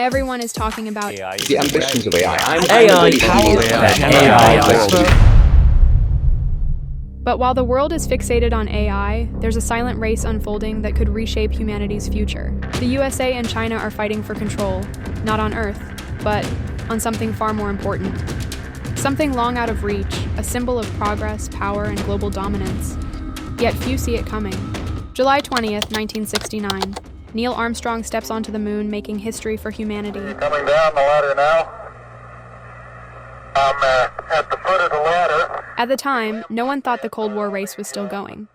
Everyone is talking about AI. The ambitions of AI. AI power. But while the world is fixated on AI, there's a silent race unfolding that could reshape humanity's future. The USA and China are fighting for control, not on Earth, but on something far more important. Something long out of reach, a symbol of progress, power, and global dominance. Yet few see it coming. July 20th, 1969. Neil Armstrong steps onto the moon, making history for humanity. Coming down the ladder now. I'm at the foot of the ladder. At the time, no one thought the Cold War race was still going.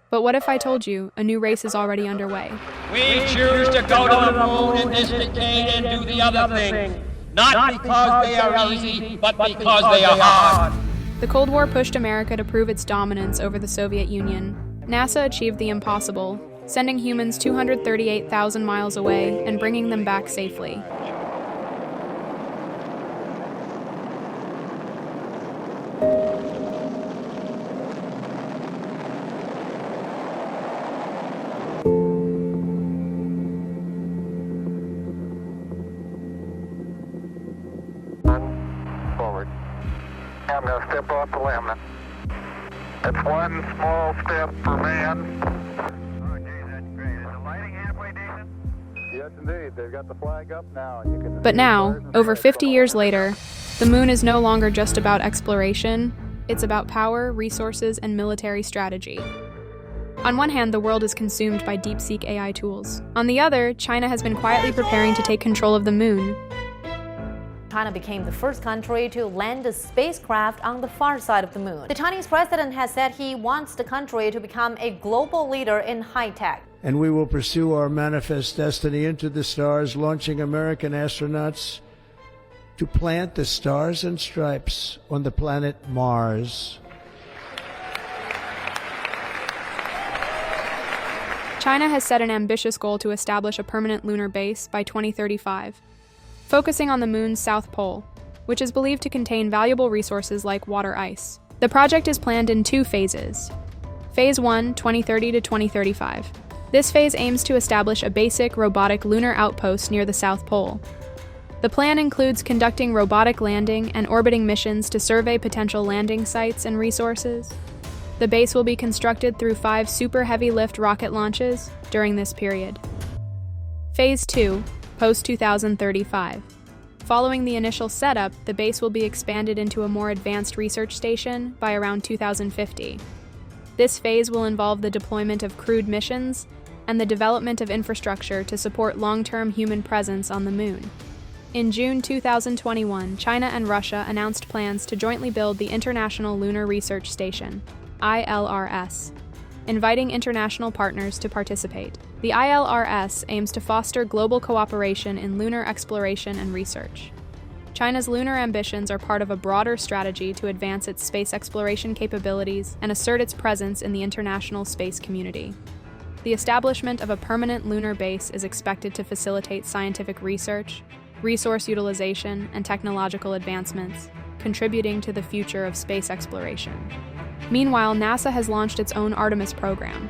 But what if I told you a new race is already underway? We choose to go to the moon in this decade and do the other thing. Not because they are easy, but because they are hard. The Cold War pushed America to prove its dominance over the Soviet Union. NASA achieved the impossible, sending humans 238,000 miles away and bringing them back safely. Forward. I'm going to step off the limb. That's one small step for man. Oh, geez, that's great. Is the lighting halfway decent? Yes, indeed. They've got the flag up now. You can But now, over 50 years later, the moon is no longer just about exploration. It's about power, resources, and military strategy. On one hand, the world is consumed by deep-seek AI tools. On the other, China has been quietly preparing to take control of the moon. China became the first country to land a spacecraft on the far side of the moon. The Chinese president has said he wants the country to become a global leader in high-tech. And we will pursue our manifest destiny into the stars, launching American astronauts to plant the stars and stripes on the planet Mars. China has set an ambitious goal to establish a permanent lunar base by 2035. Focusing on the moon's south pole, which is believed to contain valuable resources like water ice. The project is planned in 2 phases. Phase 1, 2030 to 2035. This phase aims to establish a basic robotic lunar outpost near the South Pole. The plan includes conducting robotic landing and orbiting missions to survey potential landing sites and resources. The base will be constructed through 5 super heavy lift rocket launches during this period. Phase 2, post-2035. Following the initial setup, the base will be expanded into a more advanced research station by around 2050. This phase will involve the deployment of crewed missions and the development of infrastructure to support long-term human presence on the moon. In June 2021, China and Russia announced plans to jointly build the International Lunar Research Station, ILRS, inviting international partners to participate. The ILRS aims to foster global cooperation in lunar exploration and research. China's lunar ambitions are part of a broader strategy to advance its space exploration capabilities and assert its presence in the international space community. The establishment of a permanent lunar base is expected to facilitate scientific research, resource utilization, and technological advancements, contributing to the future of space exploration. Meanwhile, NASA has launched its own Artemis program.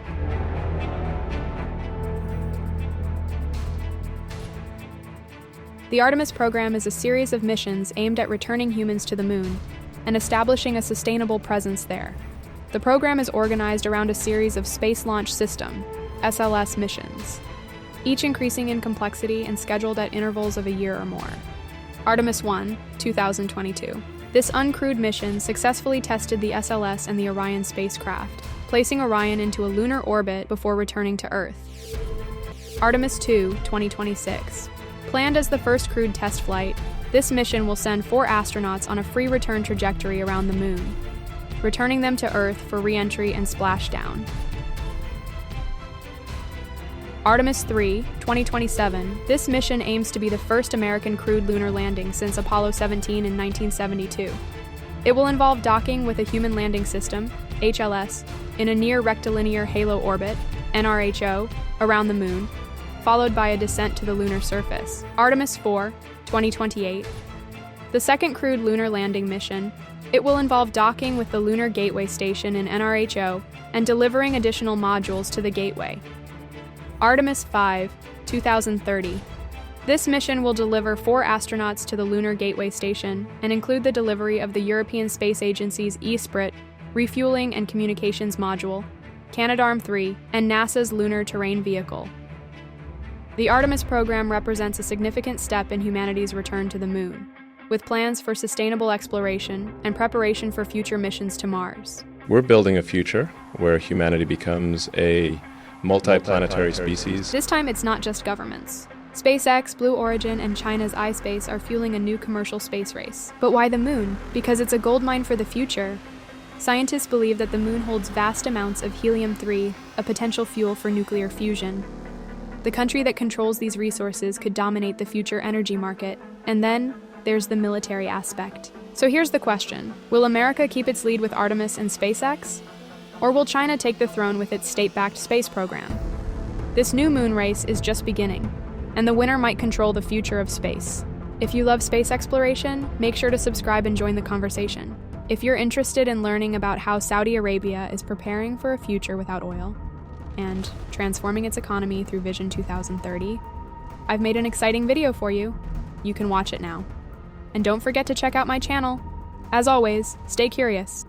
The Artemis program is a series of missions aimed at returning humans to the moon and establishing a sustainable presence there. The program is organized around a series of Space Launch System, SLS missions, each increasing in complexity and scheduled at intervals of a year or more. Artemis 1, 2022. This uncrewed mission successfully tested the SLS and the Orion spacecraft, placing Orion into a lunar orbit before returning to Earth. Artemis 2, 2026. Planned as the first crewed test flight, this mission will send 4 astronauts on a free return trajectory around the moon, returning them to Earth for re-entry and splashdown. Artemis 3, 2027. This mission aims to be the first American crewed lunar landing since Apollo 17 in 1972. It will involve docking with a Human Landing System, HLS, in a near rectilinear halo orbit, NRHO, around the moon, followed by a descent to the lunar surface. Artemis 4, 2028. The second crewed lunar landing mission, it will involve docking with the Lunar Gateway Station in NRHO and delivering additional modules to the gateway. Artemis 5, 2030. This mission will deliver 4 astronauts to the Lunar Gateway Station and include the delivery of the European Space Agency's eSprit, refueling and communications module, Canadarm3, and NASA's Lunar Terrain Vehicle. The Artemis program represents a significant step in humanity's return to the Moon, with plans for sustainable exploration and preparation for future missions to Mars. We're building a future where humanity becomes a multiplanetary species. This time it's not just governments. SpaceX, Blue Origin, and China's iSpace are fueling a new commercial space race. But why the Moon? Because it's a goldmine for the future. Scientists believe that the Moon holds vast amounts of helium-3, a potential fuel for nuclear fusion. The country that controls these resources could dominate the future energy market, and then there's the military aspect. So here's the question. Will America keep its lead with Artemis and SpaceX? Or will China take the throne with its state-backed space program? This new moon race is just beginning, and the winner might control the future of space. If you love space exploration, make sure to subscribe and join the conversation. If you're interested in learning about how Saudi Arabia is preparing for a future without oil and transforming its economy through Vision 2030, I've made an exciting video for you. You can watch it now. And don't forget to check out my channel. As always, stay curious.